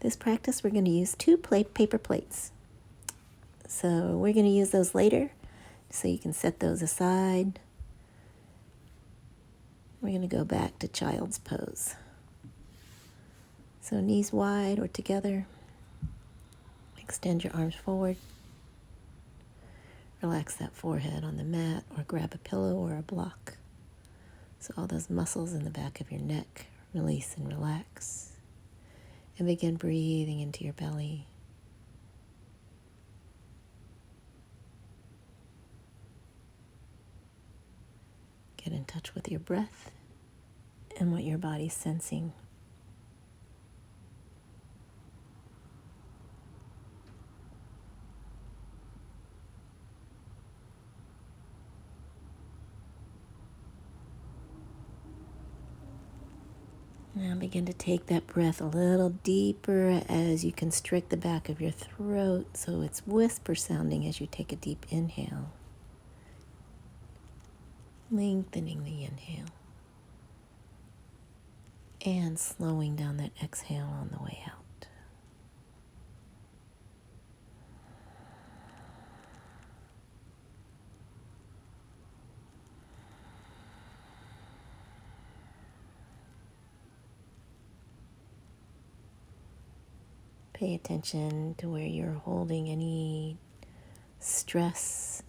This practice, we're going to use two paper plates. So we're going to use those later, so you can set those aside. We're going to go back to child's pose. So knees wide or together. Extend your arms forward. Relax that forehead on the mat or grab a pillow or a block. So all those muscles in the back of your neck release and relax. And begin breathing into your belly. Get in touch with your breath and what your body's sensing. Now begin to take that breath a little deeper as you constrict the back of your throat so it's whisper sounding as you take a deep inhale. Lengthening the inhale and slowing down that exhale on the way out. Pay attention to where you're holding any stress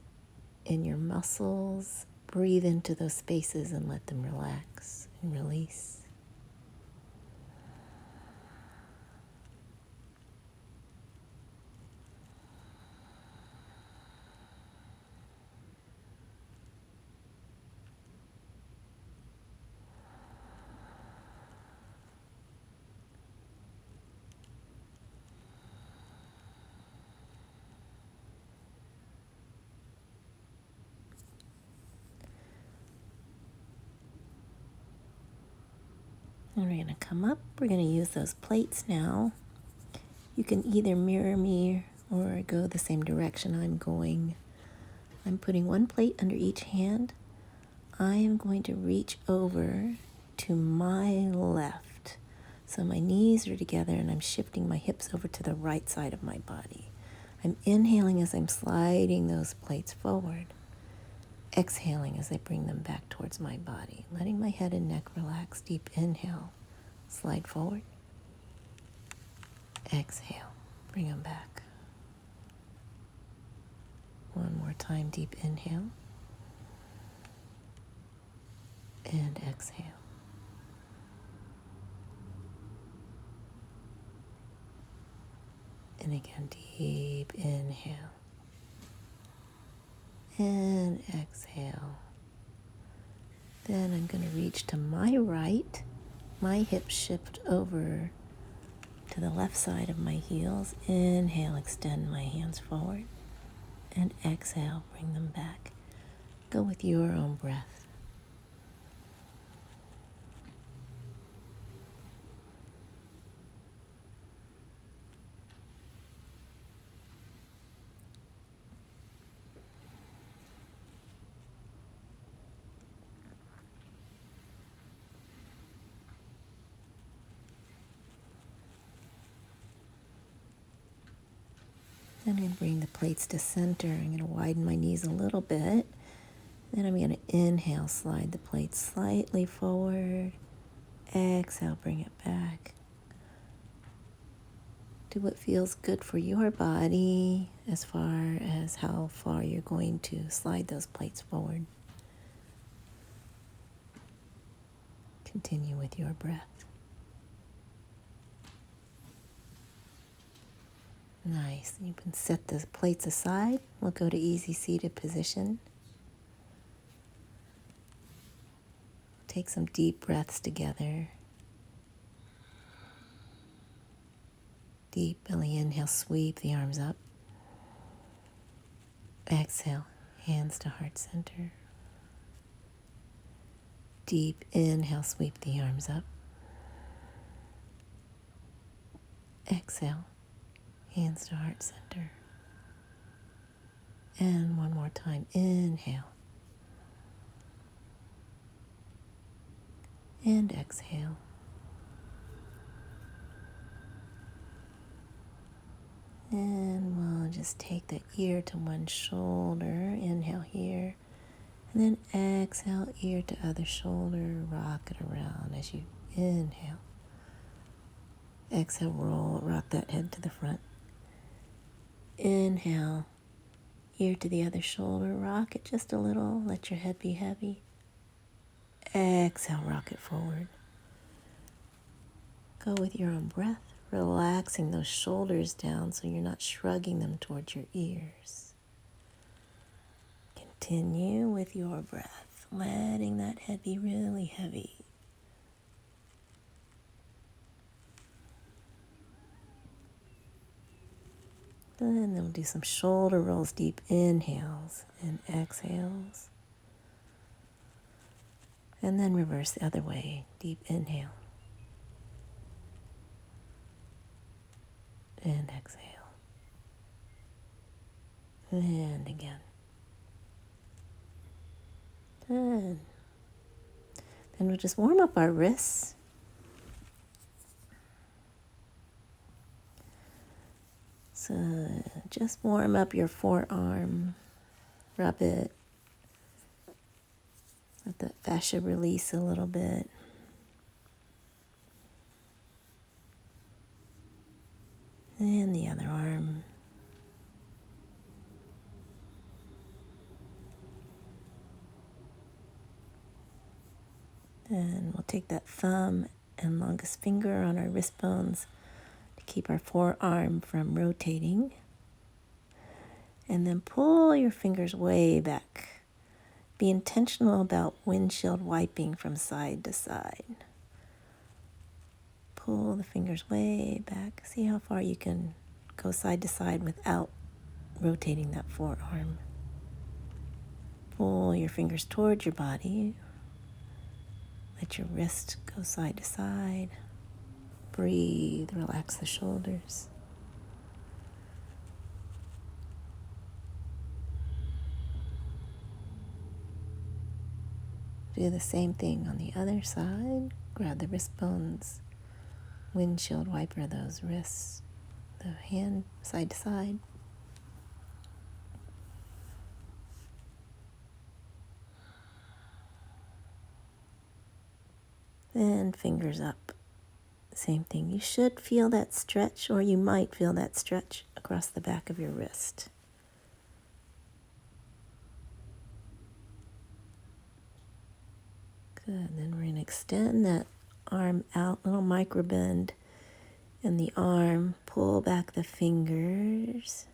in your muscles. Breathe into those spaces and let them relax and release. And we're going to come up. We're going to use those plates now. You can either mirror me or go the same direction I'm going. I'm putting one plate under each hand. I am going to reach over to my left. So my knees are together and I'm shifting my hips over to the right side of my body. I'm inhaling as I'm sliding those plates forward. Exhaling as I bring them back towards my body, letting my head and neck relax. Deep inhale, slide forward. Exhale, bring them back. One more time, deep inhale. And exhale. And again, deep inhale. And exhale. Then I'm going to reach to my right. My hips shift over to the left side of my heels. Inhale, extend my hands forward. And exhale, bring them back. Go with your own breath. Then I'm going to bring the plates to center. I'm going to widen my knees a little bit. Then I'm going to inhale, slide the plates slightly forward. Exhale, bring it back. Do what feels good for your body as far as how far you're going to slide those plates forward. Continue with your breath. Nice. You can set the plates aside. We'll go to easy seated position. Take some deep breaths together. Deep belly inhale, sweep the arms up. Exhale, hands to heart center. Deep inhale, sweep the arms up. Exhale, hands to heart center. And one more time, inhale. And exhale. And we'll just take the ear to one shoulder. Inhale here. And then exhale, ear to other shoulder. Rock it around as you inhale. Exhale, roll, rock that head to the front. Inhale, ear to the other shoulder. Rock it just a little. Let your head be heavy. Exhale, rock it forward. Go with your own breath, relaxing those shoulders down so you're not shrugging them towards your ears. Continue with your breath, letting that head be really heavy. And then we'll do some shoulder rolls, deep inhales and exhales. And then reverse the other way, deep inhale and exhale. And again. And then we'll just warm up our wrists. So just warm up your forearm, rub it, let the fascia release a little bit. And the other arm. And we'll take that thumb and longest finger on our wrist bones to keep our forearm from rotating. And then pull your fingers way back. Be intentional about windshield wiping from side to side. Pull the fingers way back. See how far you can go side to side without rotating that forearm. Pull your fingers towards your body. Let your wrist go side to side. Breathe, relax the shoulders. Do the same thing on the other side. Grab the wrist bones. Windshield wiper those wrists. The hand side to side. And fingers up. Same thing. You should feel that stretch, or you might feel that stretch across the back of your wrist. Good. Then we're going to extend that arm out, little micro bend in the arm. Pull back the fingers.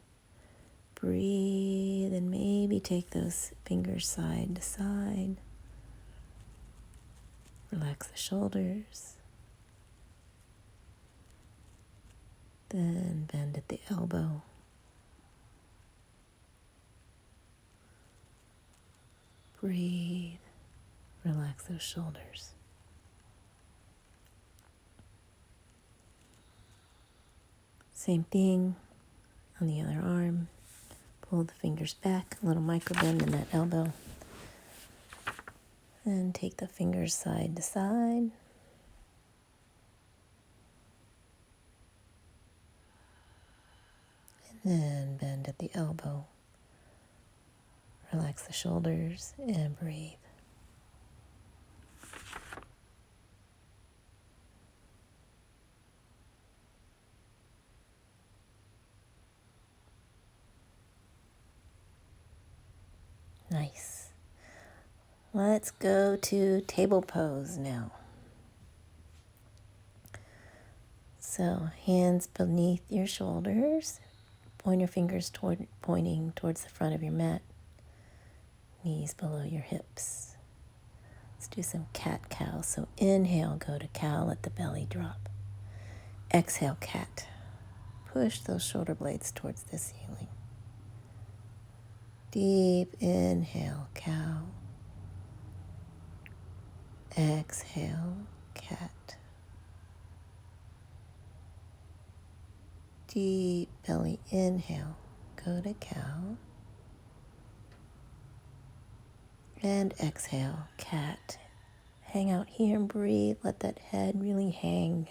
Breathe, and maybe take those fingers side to side. Relax the shoulders. Then bend at the elbow. Breathe. Relax those shoulders. Same thing on the other arm. Pull the fingers back, a little micro bend in that elbow. And take the fingers side to side. And then bend at the elbow. Relax the shoulders and breathe. Nice. Let's go to table pose now. So hands beneath your shoulders. Pointer fingers pointing towards the front of your mat. Knees below your hips. Let's do some cat-cow. So inhale, go to cow, let the belly drop. Exhale, cat. Push those shoulder blades towards the ceiling. Deep inhale, cow. Exhale, cat. Deep belly inhale, go to cow. And exhale, cat. Hang out here and breathe. Let that head really hang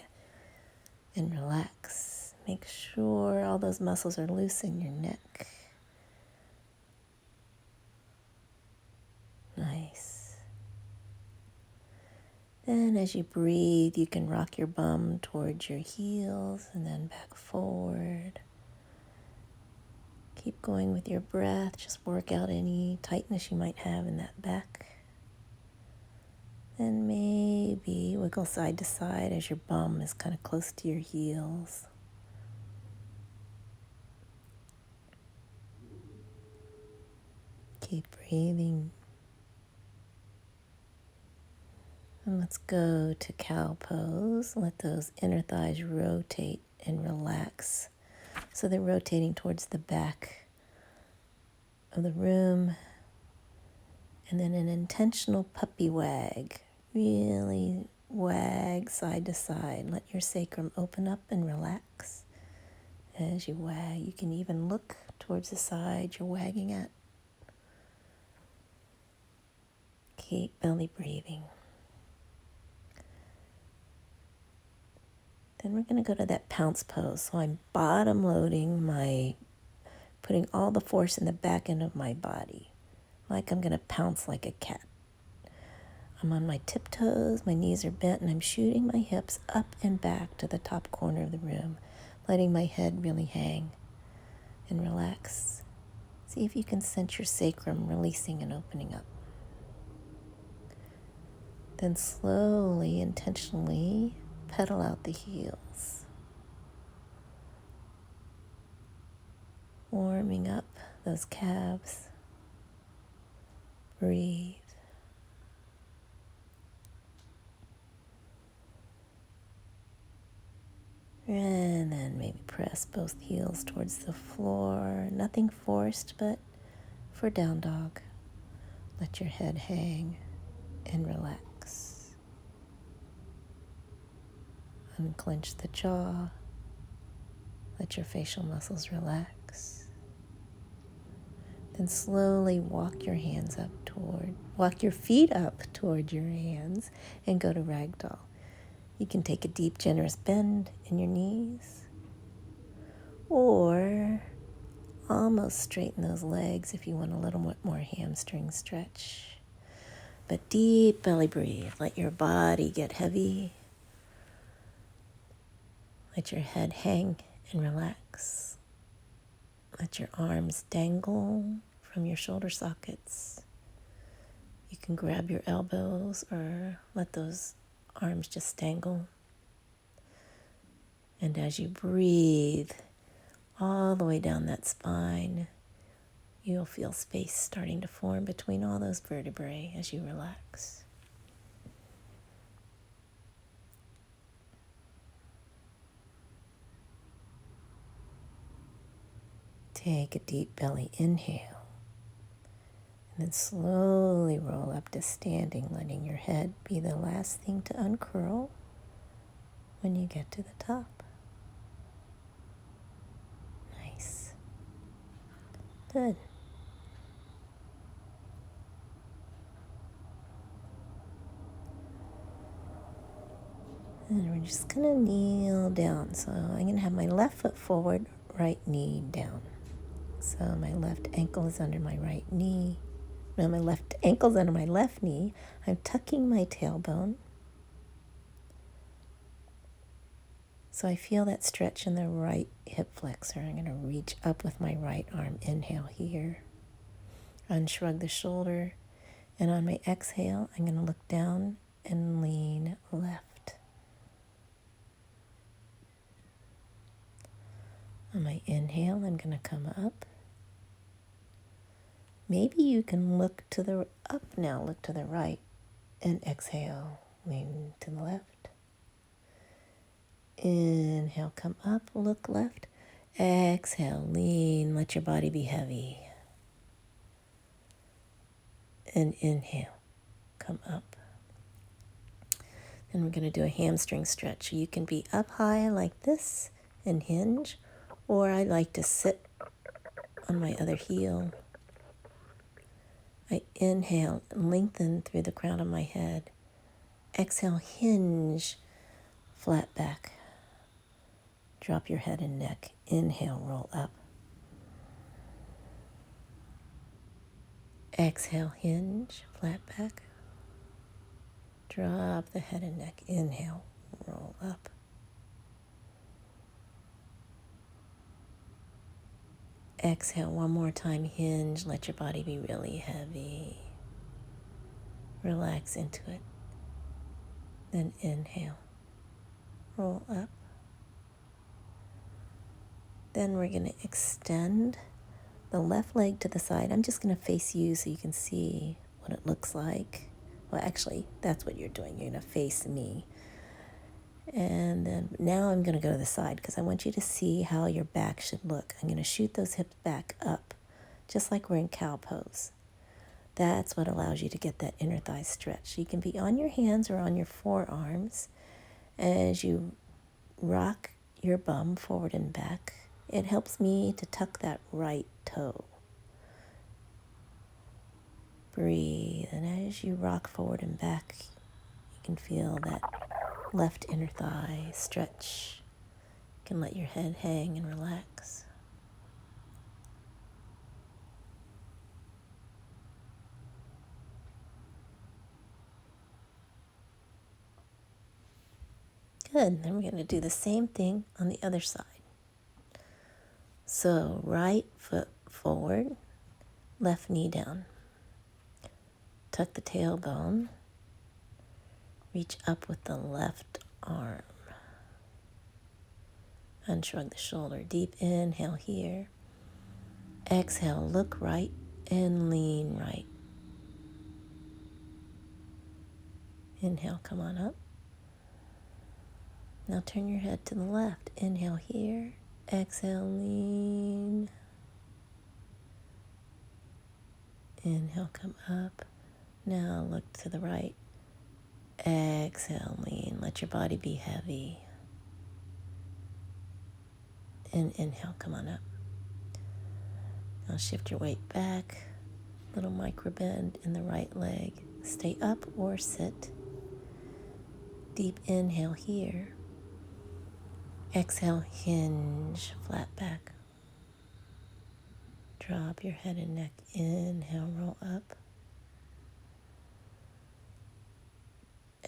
and relax. Make sure all those muscles are loose in your neck. Nice. Then as you breathe, you can rock your bum towards your heels and then back forward. Keep going with your breath. Just work out any tightness you might have in that back. Then maybe wiggle side to side as your bum is kind of close to your heels. Keep breathing. And let's go to cow pose. Let those inner thighs rotate and relax. So they're rotating towards the back of the room. And then an intentional puppy wag. Really wag side to side. Let your sacrum open up and relax. As you wag, you can even look towards the side you're wagging at. Keep belly breathing. Then we're going to go to that pounce pose. So I'm bottom loading putting all the force in the back end of my body. Like I'm going to pounce like a cat. I'm on my tiptoes, my knees are bent, and I'm shooting my hips up and back to the top corner of the room, letting my head really hang and relax. See if you can sense your sacrum releasing and opening up. Then slowly, intentionally, pedal out the heels. Warming up those calves. Breathe. And then maybe press both heels towards the floor. Nothing forced, but for down dog. Let your head hang and relax. Unclench the jaw. Let your facial muscles relax. Then slowly walk your feet up toward your hands and go to ragdoll. You can take a deep, generous bend in your knees or almost straighten those legs if you want a little bit more hamstring stretch. But deep belly breathe. Let your body get heavy. Let your head hang and relax. Let your arms dangle from your shoulder sockets. You can grab your elbows or let those arms just dangle. And as you breathe all the way down that spine, you'll feel space starting to form between all those vertebrae as you relax. Take a deep belly inhale. And then slowly roll up to standing, letting your head be the last thing to uncurl when you get to the top. Nice. Good. And we're just going to kneel down. So I'm going to have my left foot forward, right knee down. So my left ankle is under my right knee. No, my left ankle's under my left knee. I'm tucking my tailbone. So I feel that stretch in the right hip flexor. I'm going to reach up with my right arm. Inhale here. Unshrug the shoulder. And on my exhale, I'm going to look down and lean left. On my inhale, I'm going to come up. Maybe you can look to the up now, look to the right, and exhale, lean to the left. Inhale, come up, look left. Exhale, lean, let your body be heavy. And inhale, come up. Then we're going to do a hamstring stretch. You can be up high like this and hinge, or I like to sit on my other heel. I inhale, lengthen through the crown of my head. Exhale, hinge, flat back. Drop your head and neck. Inhale, roll up. Exhale, hinge, flat back. Drop the head and neck. Inhale, roll up. Exhale one more time, hinge. Let your body be really heavy. Relax into it. Then inhale, roll up. Then we're going to extend the left leg to the side. I'm just going to face you so you can see what it looks like. Well, actually, that's what you're doing. You're going to face me. And then now I'm going to go to the side because I want you to see how your back should look. I'm going to shoot those hips back up, just like we're in cow pose. That's what allows you to get that inner thigh stretch. You can be on your hands or on your forearms as you rock your bum forward and back. It helps me to tuck that right toe. Breathe, and as you rock forward and back, you can feel that left inner thigh stretch. You can let your head hang and relax. Good. Then we're going to do the same thing on the other side. So right foot forward, left knee down. Tuck the tailbone. Reach up with the left arm. Unshrug the shoulder. Deep inhale here. Exhale, look right and lean right. Inhale, come on up. Now turn your head to the left. Inhale here. Exhale, lean. Inhale, come up. Now look to the right. Exhale, lean. Let your body be heavy. And inhale, come on up. Now shift your weight back. Little micro bend in the right leg. Stay up or sit. Deep inhale here. Exhale, hinge, flat back. Drop your head and neck. Inhale, roll up.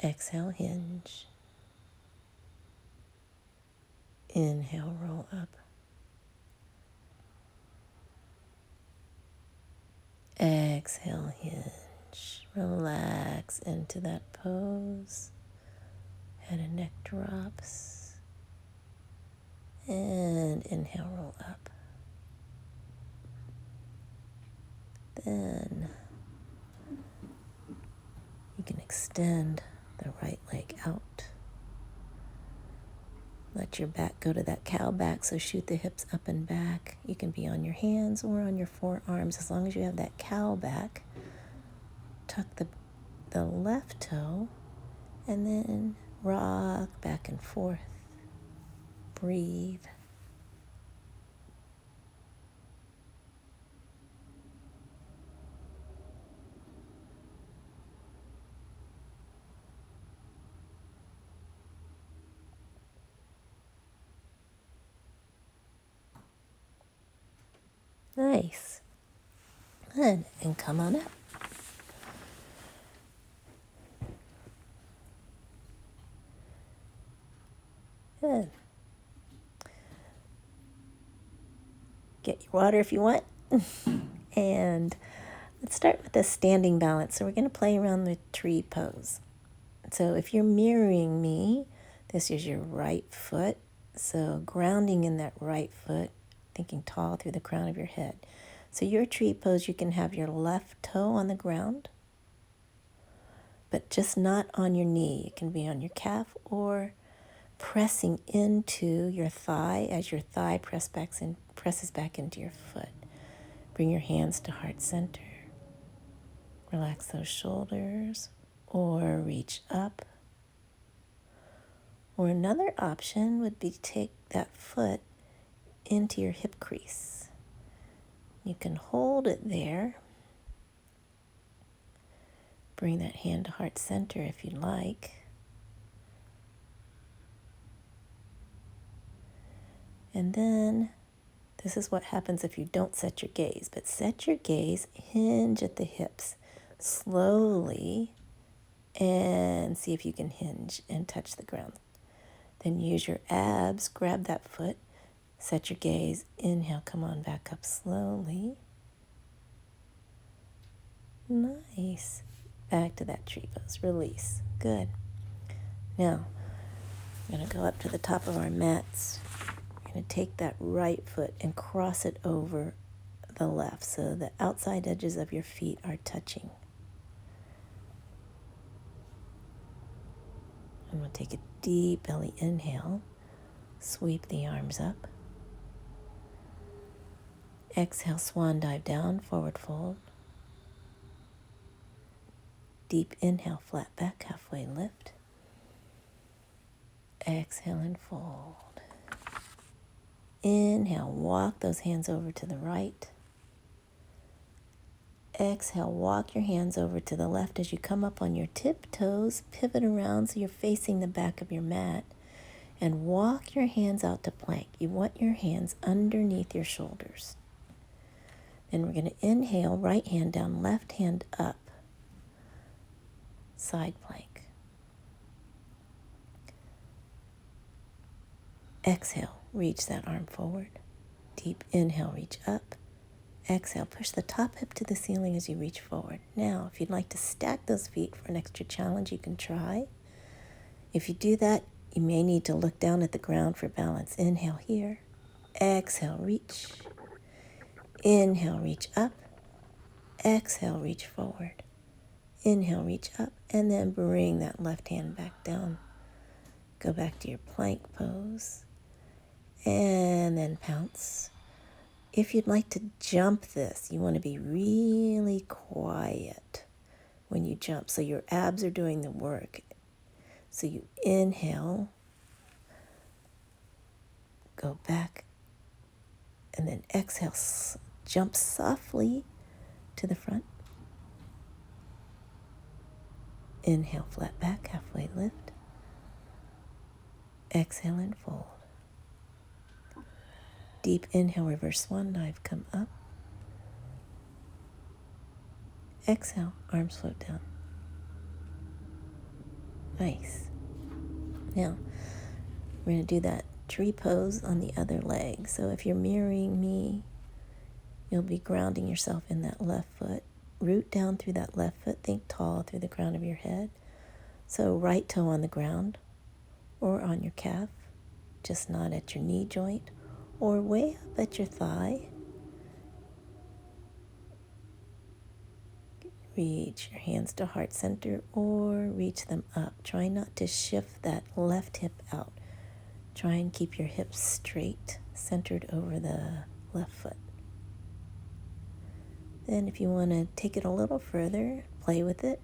Exhale, hinge. Inhale, roll up. Exhale, hinge. Relax into that pose. Head and neck drops. And inhale, roll up. Then you can extend the right leg out. Let your back go to that cow back, so shoot the hips up and back. You can be on your hands or on your forearms as long as you have that cow back. Tuck the left toe and then rock back and forth. Breathe. Nice. Good. And come on up. Good. Get your water if you want. And let's start with the standing balance. So we're going to play around the tree pose. So if you're mirroring me, this is your right foot. So grounding in that right foot, thinking tall through the crown of your head. So your tree pose, you can have your left toe on the ground, but just not on your knee. It can be on your calf or pressing into your thigh as your thigh presses back into your foot. Bring your hands to heart center. Relax those shoulders or reach up. Or another option would be to take that foot into your hip crease. You can hold it there. Bring that hand to heart center if you'd like. And then this is what happens if you don't set your gaze. But set your gaze, hinge at the hips slowly, and see if you can hinge and touch the ground. Then use your abs, grab that foot, set your gaze, inhale, come on back up slowly. Nice. Back to that tree pose, release. Good. Now, we're going to go up to the top of our mats. We're going to take that right foot and cross it over the left so the outside edges of your feet are touching. And we'll take a deep belly inhale, sweep the arms up. Exhale, swan dive down, forward fold. Deep inhale, flat back, halfway lift. Exhale and fold. Inhale, walk those hands over to the right. Exhale, walk your hands over to the left as you come up on your tiptoes, pivot around so you're facing the back of your mat, and walk your hands out to plank. You want your hands underneath your shoulders. Then we're going to inhale, right hand down, left hand up, side plank. Exhale, reach that arm forward. Deep inhale, reach up. Exhale, push the top hip to the ceiling as you reach forward. Now, if you'd like to stack those feet for an extra challenge, you can try. If you do that, you may need to look down at the ground for balance. Inhale here. Exhale, reach. Inhale, reach up. Exhale, reach forward. Inhale, reach up. And then bring that left hand back down. Go back to your plank pose. And then pounce. If you'd like to jump this, you want to be really quiet when you jump. So your abs are doing the work. So you inhale, go back, and then exhale, jump softly to the front. Inhale, flat back, halfway lift. Exhale and fold. Deep inhale, reverse swan dive, come up. Exhale, arms float down. Nice. Now, we're going to do that tree pose on the other leg. So if you're mirroring me, you'll be grounding yourself in that left foot. Root down through that left foot. Think tall through the crown of your head. So right toe on the ground or on your calf, just not at your knee joint, or way up at your thigh. Reach your hands to heart center or reach them up. Try not to shift that left hip out. Try and keep your hips straight, centered over the left foot. Then if you want to take it a little further, play with it.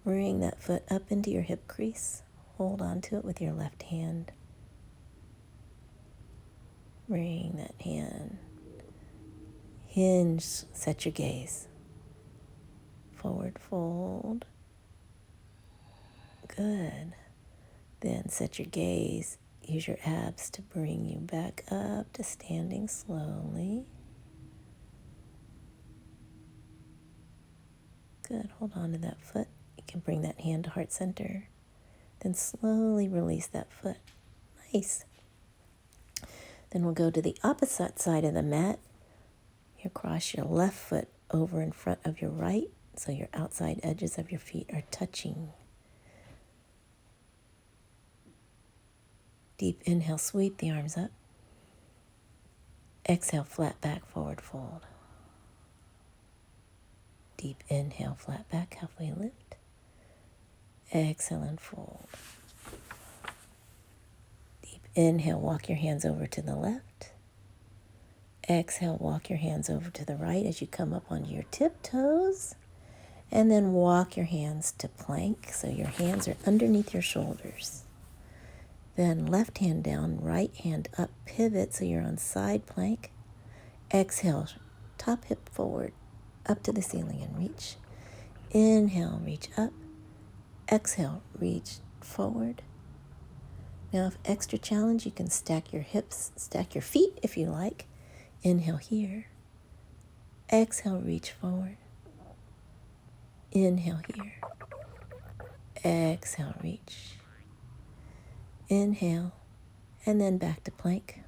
Bring that foot up into your hip crease. Hold on to it with your left hand. Bring that hand. Hinge, set your gaze. Forward fold. Good. Then set your gaze. Use your abs to bring you back up to standing slowly. Good. Hold on to that foot. You can bring that hand to heart center. Then slowly release that foot. Nice. Then we'll go to the opposite side of the mat. You cross your left foot over in front of your right, so your outside edges of your feet are touching. Deep inhale, sweep the arms up. Exhale, flat back, forward fold. Deep inhale, flat back, halfway lift. Exhale and fold. Deep inhale, walk your hands over to the left. Exhale, walk your hands over to the right as you come up onto your tiptoes. And then walk your hands to plank, so your hands are underneath your shoulders. Then left hand down, right hand up, pivot so you're on side plank. Exhale, top hip forward, up to the ceiling and reach. Inhale, reach up. Exhale, reach forward. Now, if extra challenge, you can stack your hips, stack your feet if you like. Inhale here. Exhale, reach forward. Inhale here. Exhale, reach. Inhale, and then back to plank.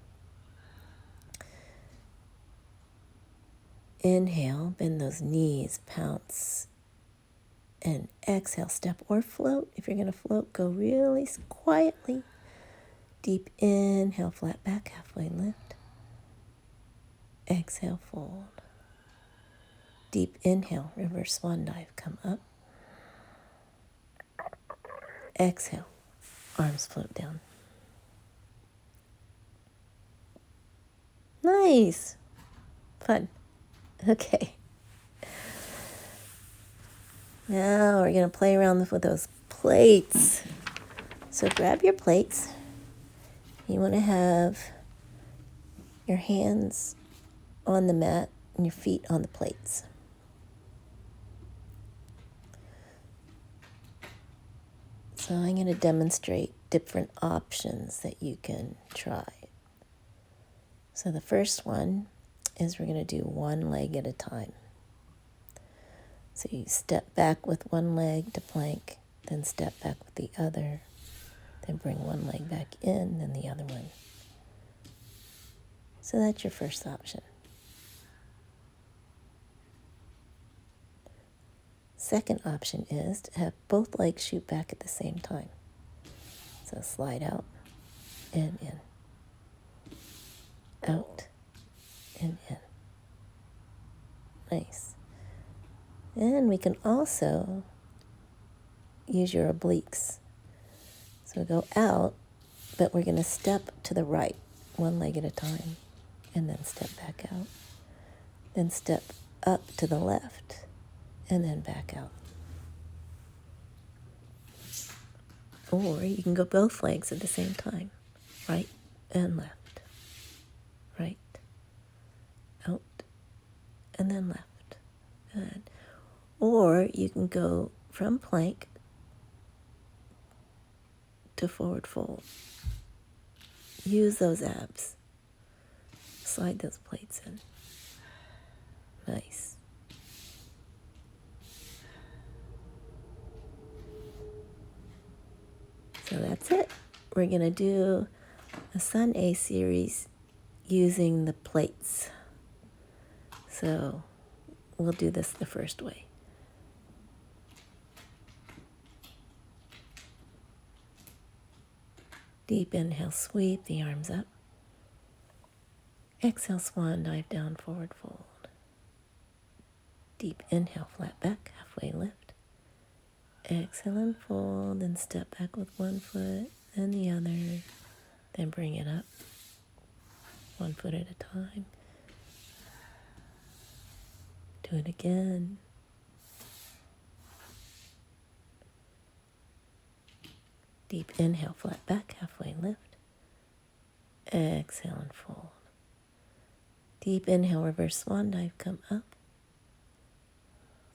Inhale, bend those knees, pounce. And exhale, step or float. If you're going to float, go really quietly. Deep inhale, flat back, halfway lift. Exhale, fold. Deep inhale, reverse swan dive, come up. Exhale, arms float down. Nice. Fun. Okay. Now we're going to play around with those plates. So grab your plates. You want to have your hands on the mat and your feet on the plates. So I'm going to demonstrate different options that you can try. So the first one is we're going to do one leg at a time. So you step back with one leg to plank, then step back with the other, then bring one leg back in, then the other one. So that's your first option. Second option is to have both legs shoot back at the same time. So slide out and in. Out and in. Nice. And we can also use your obliques. So go out, but we're going to step to the right, one leg at a time, and then step back out. Then step up to the left, and then back out. Or you can go both legs at the same time, right and left. Right, out, and then left. Good. Or you can go from plank to forward fold. Use those abs. Slide those plates in. Nice. So that's it. We're going to do a Sun A series using the plates. So we'll do this the first way. Deep inhale, sweep the arms up. Exhale, swan dive down, forward fold. Deep inhale, flat back, halfway lift. Exhale and fold, then step back with one foot, then the other, then bring it up. One foot at a time. Do it again. Deep inhale, flat back, halfway lift. Exhale and fold. Deep inhale, reverse swan dive, come up.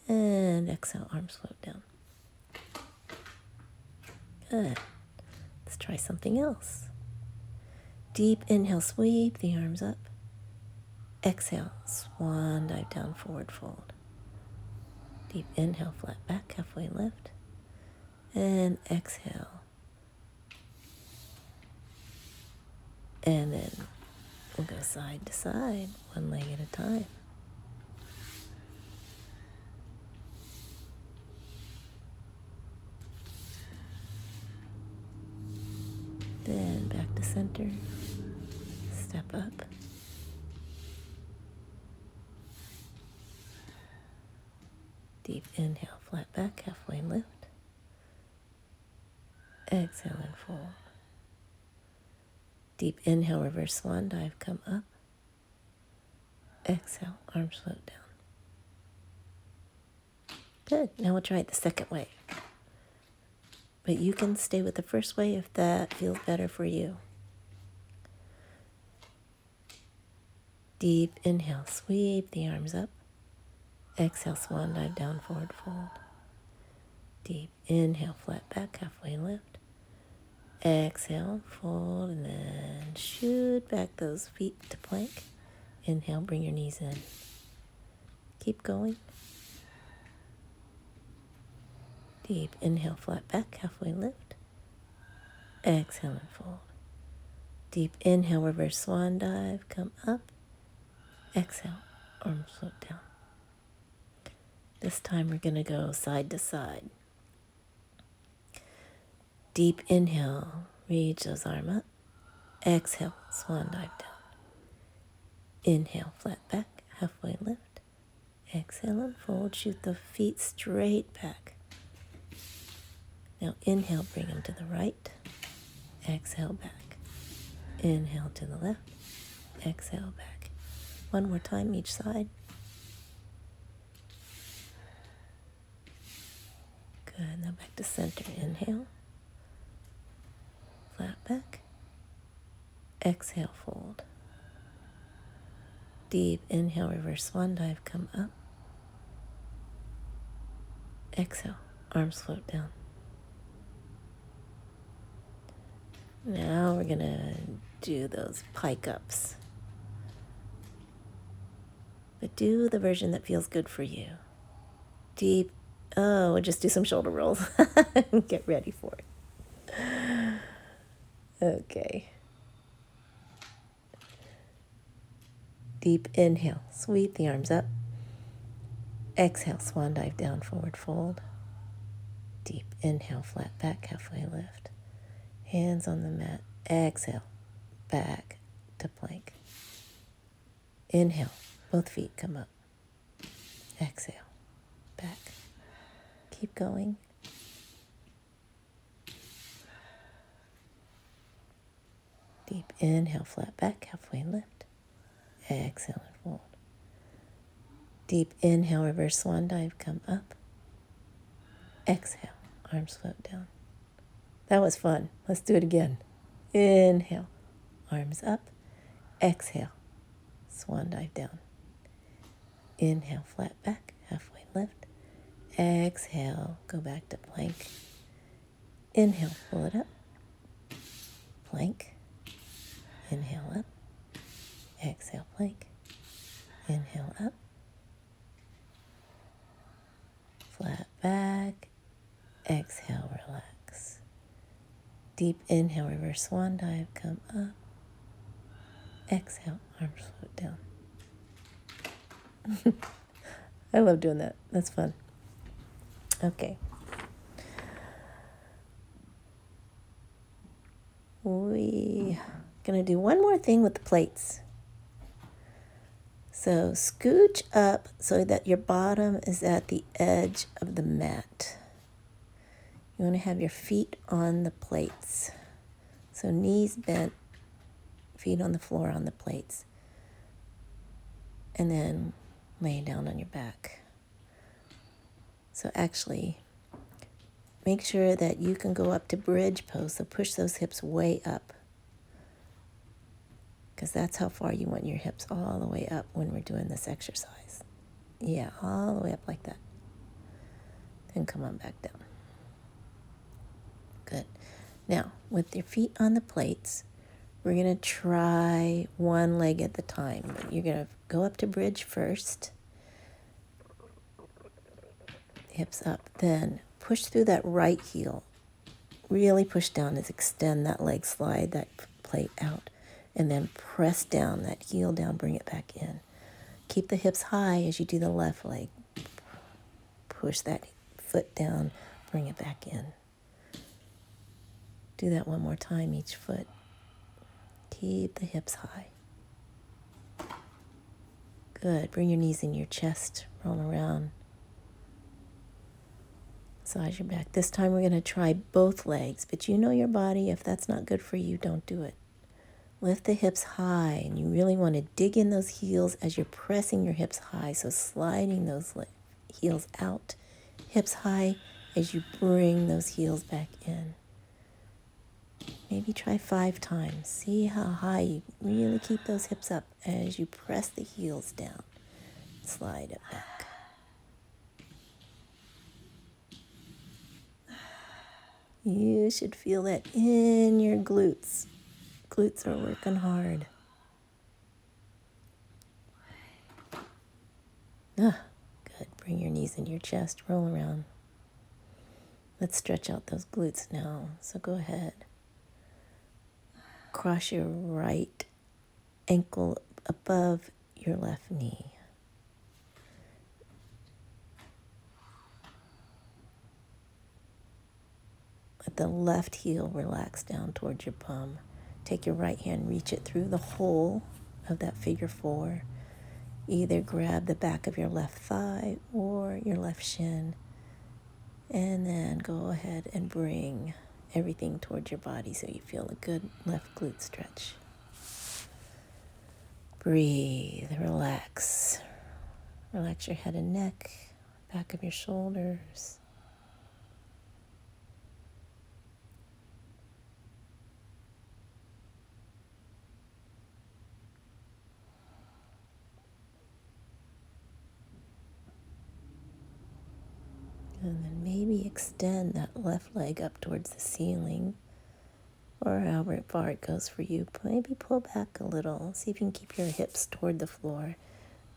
And exhale, arms float down. Good. Let's try something else. Deep inhale, sweep the arms up. Exhale, swan dive down, forward fold. Deep inhale, flat back, halfway lift. And exhale. And then we'll go side to side, one leg at a time. Then back to center. Step up. Deep inhale, flat back, halfway lift. Exhale and fold. Deep inhale, reverse swan dive, come up. Exhale, arms float down. Good. Now we'll try it the second way. But you can stay with the first way if that feels better for you. Deep inhale, sweep the arms up. Exhale, swan dive down, forward fold. Deep inhale, flat back, halfway lift. Exhale, fold, and then shoot back those feet to plank. Inhale, bring your knees in. Keep going. Deep inhale, flat back, halfway lift. Exhale and fold. Deep inhale, reverse swan dive, come up. Exhale, arms float down. This time we're going to go side to side. Deep inhale, reach those arms up. Exhale, swan dive down. Inhale, flat back, halfway lift. Exhale and fold, shoot the feet straight back. Now inhale, bring them to the right. Exhale, back. Inhale to the left. Exhale, back. One more time each side. Good, now back to center. Inhale. Flat back. Exhale, fold. Deep inhale, reverse swan dive, come up. Exhale, arms float down. Now we're gonna do those pike ups. But do the version that feels good for you. Deep, we'll just do some shoulder rolls. Get ready for it. Okay. Deep inhale, sweep the arms up. Exhale, swan dive down, forward fold. Deep inhale, flat back, halfway lift. Hands on the mat. Exhale, back to plank. Inhale, both feet come up. Exhale, back. Keep going. Deep inhale, flat back, halfway lift. Exhale and fold. Deep inhale, reverse swan dive, come up. Exhale, arms float down. That was fun. Let's do it again. Inhale, arms up. Exhale, swan dive down. Inhale, flat back, halfway lift. Exhale, go back to plank. Inhale, pull it up. Plank. Inhale up. Exhale, plank. Inhale up. Flat back. Exhale, relax. Deep inhale, reverse swan dive, come up. Exhale, arms float down. I love doing that. That's fun. Okay. We're going to do one more thing with the plates. So scooch up so that your bottom is at the edge of the mat. You want to have your feet on the plates. So knees bent, feet on the floor on the plates. And then lay down on your back. So actually, make sure that you can go up to bridge pose. So push those hips way up. Because that's how far you want your hips, all the way up when we're doing this exercise. Yeah, all the way up like that. Then come on back down. Good. Now, with your feet on the plates, we're going to try one leg at a time. You're going to go up to bridge first. Hips up. Then push through that right heel. Really push down as extend that leg, slide that plate out. And then press down, that heel down, bring it back in. Keep the hips high as you do the left leg. Push that foot down, bring it back in. Do that one more time, each foot. Keep the hips high. Good. Bring your knees in your chest, roll around. Massage your back. This time we're going to try both legs, but you know your body. If that's not good for you, don't do it. Lift the hips high, and you really want to dig in those heels as you're pressing your hips high. So sliding those heels out, hips high as you bring those heels back in. Maybe try 5 times. See how high you really keep those hips up as you press the heels down. Slide it back. You should feel that in your glutes. Glutes are working hard. Ah, good. Bring your knees into your chest. Roll around. Let's stretch out those glutes now. So go ahead. Cross your right ankle above your left knee. Let the left heel relax down towards your bum. Take your right hand, reach it through the hole of that figure four. Either grab the back of your left thigh or your left shin. And then go ahead and bring everything towards your body so you feel a good left glute stretch. Breathe, relax. Relax your head and neck, back of your shoulders. And then maybe extend that left leg up towards the ceiling, or however far it goes for you. Maybe pull back a little. See if you can keep your hips toward the floor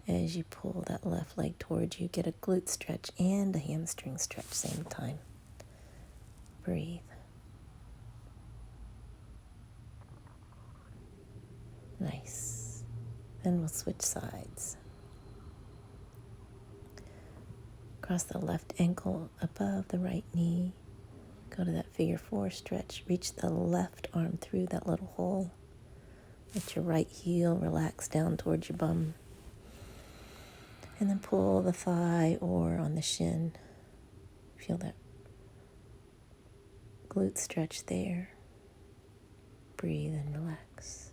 as you pull that left leg towards you. Get a glute stretch and a hamstring stretch same time. Breathe. Nice. Then we'll switch sides. Cross the left ankle above the right knee. Go to that figure four stretch. Reach the left arm through that little hole. Let your right heel relax down towards your bum. And then pull the thigh or on the shin. Feel that glute stretch there. Breathe and relax.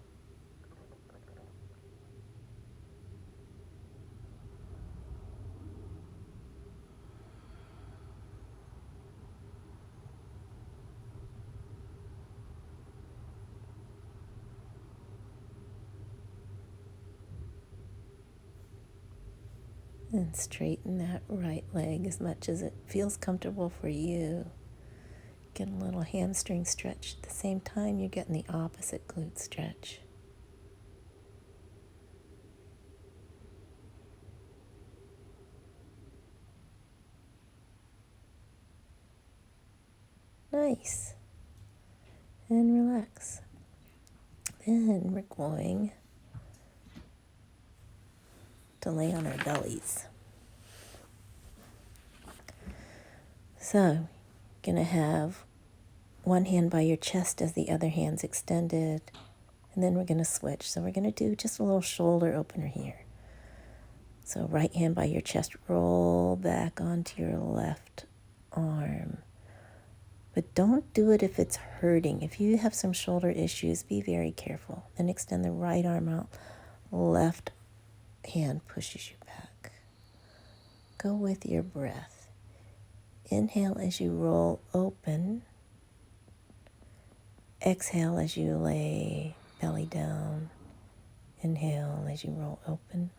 And straighten that right leg as much as it feels comfortable for you. Get a little hamstring stretch. At the same time, you're getting the opposite glute stretch. Nice. And relax. Then we're going to lay on our bellies. So, going to have one hand by your chest as the other hand's extended, and then we're going to switch. So we're going to do just a little shoulder opener here. So right hand by your chest, roll back onto your left arm. But don't do it if it's hurting. If you have some shoulder issues, be very careful. Then extend the right arm out. Left hand pushes you back. Go with your breath. Inhale as you roll open. Exhale as you lay belly down. Inhale as you roll open.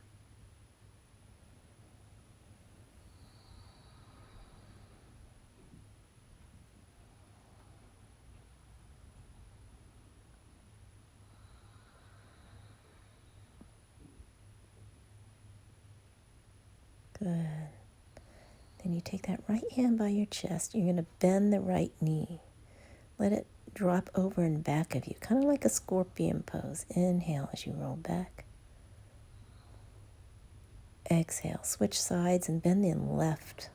Good. Then you take that right hand by your chest. You're going to bend the right knee. Let it drop over in back of you, kind of like a scorpion pose. Inhale as you roll back. Exhale, switch sides and bend the left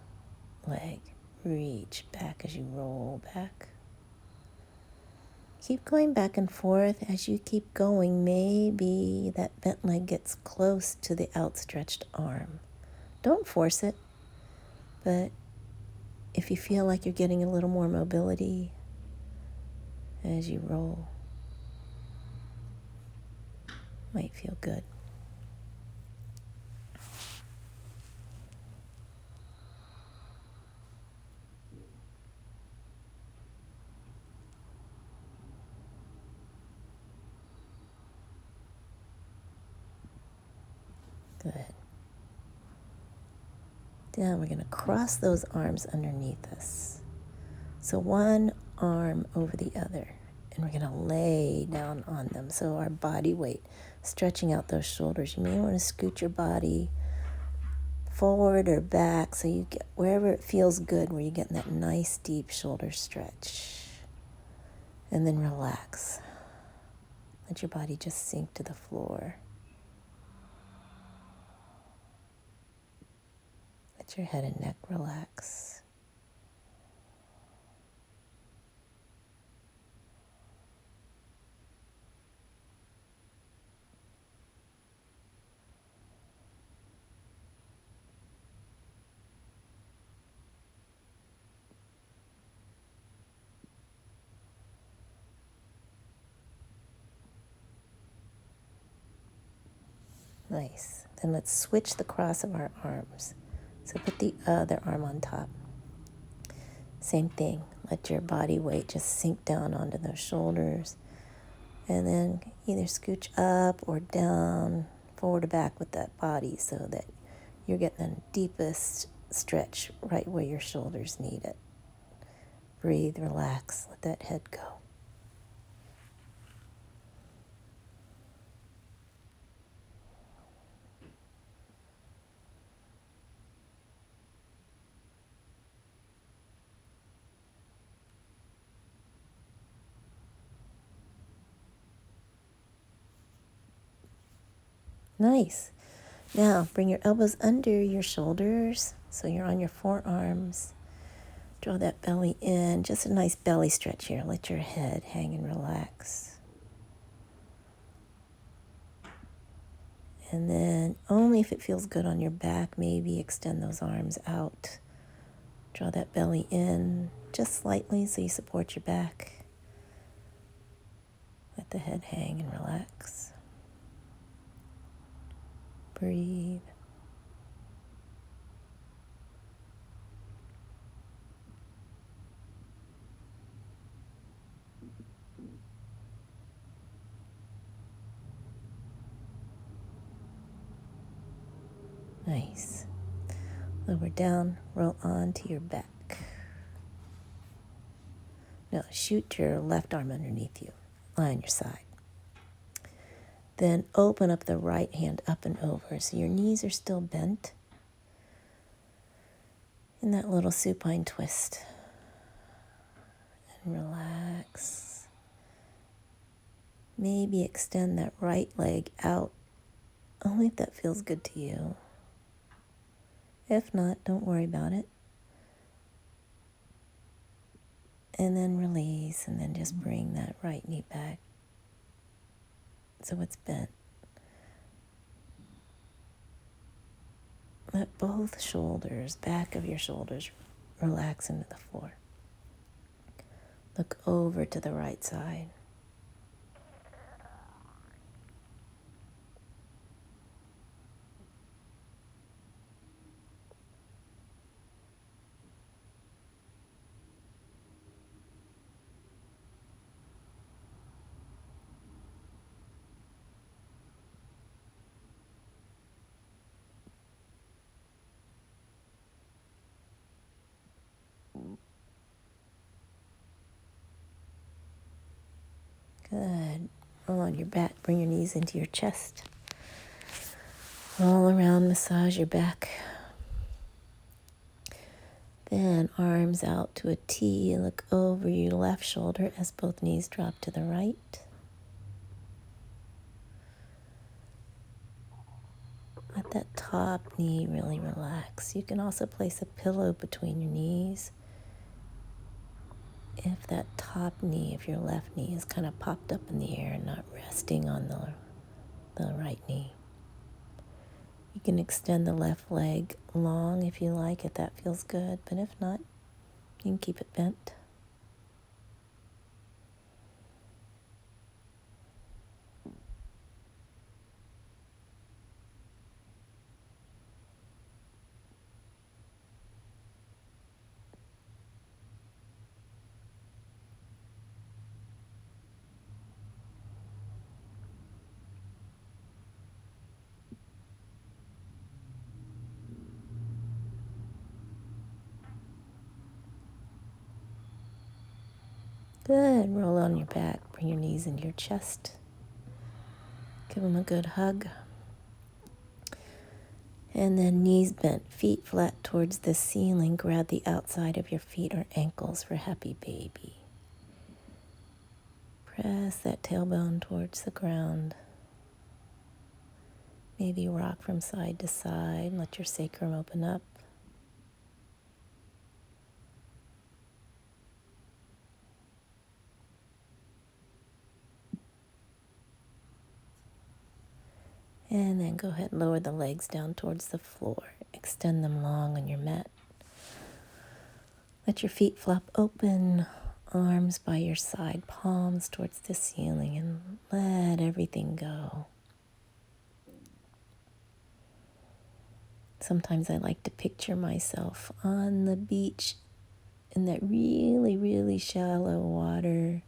leg. Reach back as you roll back. Keep going back and forth. As you keep going, maybe that bent leg gets close to the outstretched arm. Don't force it, but if you feel like you're getting a little more mobility as you roll, might feel good. Good. Now we're going to cross those arms underneath us. So one arm over the other. And we're going to lay down on them. So our body weight, stretching out those shoulders. You may want to scoot your body forward or back so you get wherever it feels good, where you're getting that nice deep shoulder stretch. And then relax. Let your body just sink to the floor. Let your head and neck relax. Nice. Then let's switch the cross of our arms. So put the other arm on top. Same thing. Let your body weight just sink down onto those shoulders. And then either scooch up or down, forward or back with that body so that you're getting the deepest stretch right where your shoulders need it. Breathe, relax, let that head go. Nice. Now bring your elbows under your shoulders so you're on your forearms. Draw that belly in. Just a nice belly stretch here. Let your head hang and relax. And then only if it feels good on your back, maybe extend those arms out. Draw that belly in just slightly so you support your back. Let the head hang and relax. Breathe. Nice. Lower down, roll onto your back. Now shoot your left arm underneath you. Lie on your side. Then open up the right hand up and over so your knees are still bent in that little supine twist. And relax. Maybe extend that right leg out, only if that feels good to you. If not, don't worry about it. And then release, and then just bring that right knee back so it's bent. Let both shoulders, back of your shoulders, relax into the floor. Look over to the right side. Good. Roll on your back. Bring your knees into your chest. All around, massage your back. Then arms out to a T. Look over your left shoulder as both knees drop to the right. Let that top knee really relax. You can also place a pillow between your knees. If that top knee, if your left knee is kind of popped up in the air and not resting on the right knee. You can extend the left leg long if you like, if that feels good. But if not, you can keep it bent. Good. Roll on your back. Bring your knees into your chest. Give them a good hug. And then knees bent, feet flat towards the ceiling. Grab the outside of your feet or ankles for happy baby. Press that tailbone towards the ground. Maybe rock from side to side. Let your sacrum open up. And then go ahead and lower the legs down towards the floor. Extend them long on your mat. Let your feet flop open, arms by your side, palms towards the ceiling, and let everything go. Sometimes I like to picture myself on the beach in that really, really shallow water.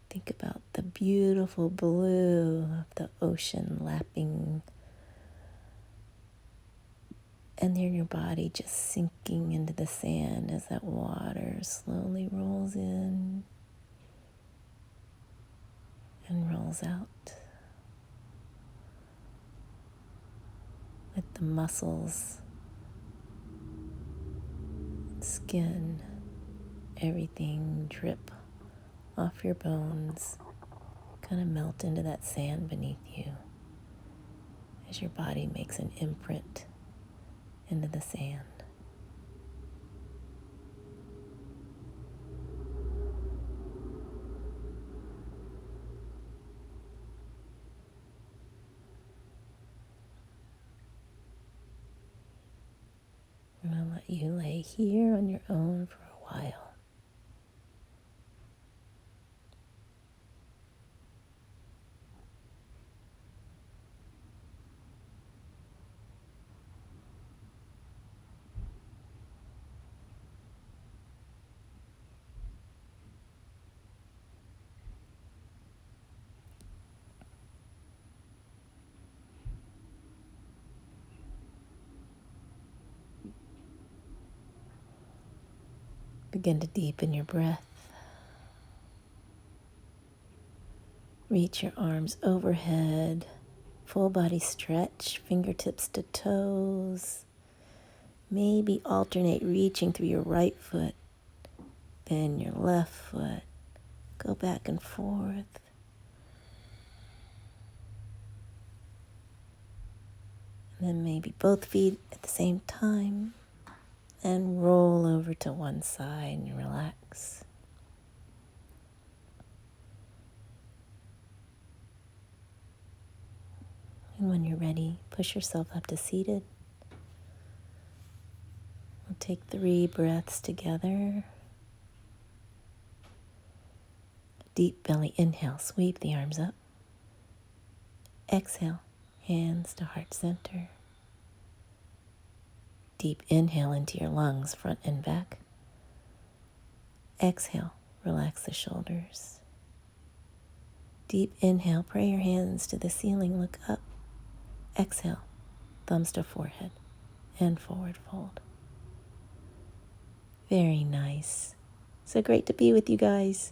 Think about the beautiful blue of the ocean lapping, and then your body just sinking into the sand as that water slowly rolls in and rolls out. Let the muscles, skin, everything drip off your bones, kind of melt into that sand beneath you as your body makes an imprint into the sand. I'm going to let you lay here on your own for a while. Begin to deepen your breath. Reach your arms overhead. Full body stretch, fingertips to toes. Maybe alternate reaching through your right foot, then your left foot. Go back and forth. And then maybe both feet at the same time. And roll over to one side and relax. And when you're ready, push yourself up to seated. We'll take 3 breaths together. Deep belly inhale, sweep the arms up. Exhale, hands to heart center. Deep inhale into your lungs, front and back. Exhale, relax the shoulders. Deep inhale, pray your hands to the ceiling, look up. Exhale, thumbs to forehead and forward fold. Very nice. So great to be with you guys.